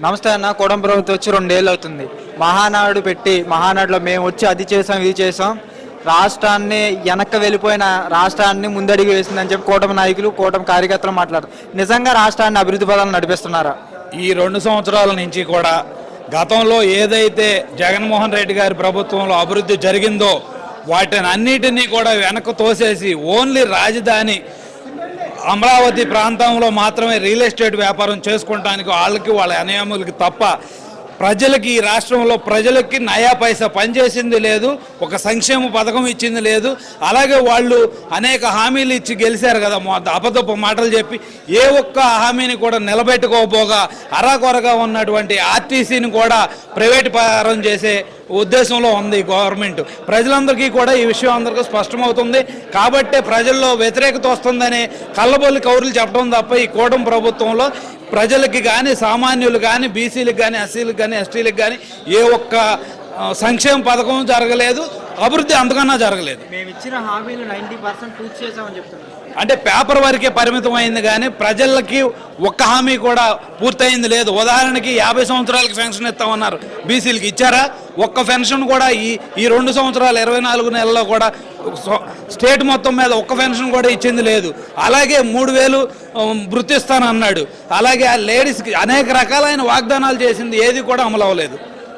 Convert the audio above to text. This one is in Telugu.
నమస్తే అన్న. కూటమి ప్రభుత్వం వచ్చి 2 ఏళ్ళు అవుతుంది. మహానాడు పెట్టి మహానాడులో మేము వచ్చి అది చేసాం ఇది చేసాం, రాష్ట్రాన్ని వెనక్కి వెళ్ళిపోయిన రాష్ట్రాన్ని ముందడిగి వేసిందని చెప్పి కూటమి నాయకులు కూటమి కార్యకర్తలు మాట్లాడారు. నిజంగా రాష్ట్రాన్ని అభివృద్ధి పదాలను నడిపిస్తున్నారా? ఈ 2 సంవత్సరాల నుంచి కూడా గతంలో ఏదైతే జగన్మోహన్ రెడ్డి గారి ప్రభుత్వంలో అభివృద్ధి జరిగిందో వాటిని అన్నిటినీ కూడా వెనక్కు తోసేసి ఓన్లీ రాజధాని అమరావతి ప్రాంతంలో మాత్రమే రియల్ ఎస్టేట్ వ్యాపారం చేసుకోవడానికి వాళ్ళకి వాళ్ళ అనియములకి తప్ప ప్రజలకి ఈ రాష్ట్రంలో ప్రజలకి నయా పైసా పనిచేసింది లేదు, ఒక సంక్షేమ పథకం ఇచ్చింది లేదు. అలాగే వాళ్ళు అనేక హామీలు ఇచ్చి గెలిచారు కదా, అబద్ధపు మాటలు చెప్పి ఏ ఒక్క హామీని కూడా నిలబెట్టుకోకపోగా అరాకొరగా ఉన్నటువంటి ఆర్టీసీని కూడా ప్రైవేట్ పరం చేసే ఉద్దేశంలో ఉంది గవర్నమెంట్. ప్రజలందరికీ కూడా ఈ విషయం అందరికీ స్పష్టమవుతుంది. కాబట్టే ప్రజల్లో వ్యతిరేకత వస్తుందని కళ్ళబొల్లి కౌరులు చెప్పడం తప్ప ఈ కూటమి ప్రభుత్వంలో ప్రజలకి కానీ, సామాన్యులు కానీ, బీసీలకు కానీ, ఎస్సీలకు కానీ, ఎస్టీలకు కానీ ఏ ఒక్క సంక్షేమ పథకం జరగలేదు, అభివృద్ధి అంతకన్నా జరగలేదు. మేము ఇచ్చిన హామీలు 90% పూర్తి చేసామని చెప్తున్నారు. అంటే పేపర్ వరకే పరిమితం అయింది కానీ ప్రజలకి ఒక్క హామీ కూడా పూర్తయింది లేదు. ఉదాహరణకి 50 సంవత్సరాలకి పెన్షన్ ఇస్తామన్నారు, బీసీలకి ఇచ్చారా? ఒక్క పెన్షన్ కూడా ఈ 2 సంవత్సరాలు 24 నెలల్లో కూడా స్టేట్ మొత్తం మీద ఒక్క పెన్షన్ కూడా ఇచ్చింది లేదు. అలాగే 3000 వృత్తిస్తానన్నాడు. అలాగే ఆ లేడీస్కి అనేక రకాలైన వాగ్దానాలు చేసింది ఏది కూడా అమలు అవ్వలేదు.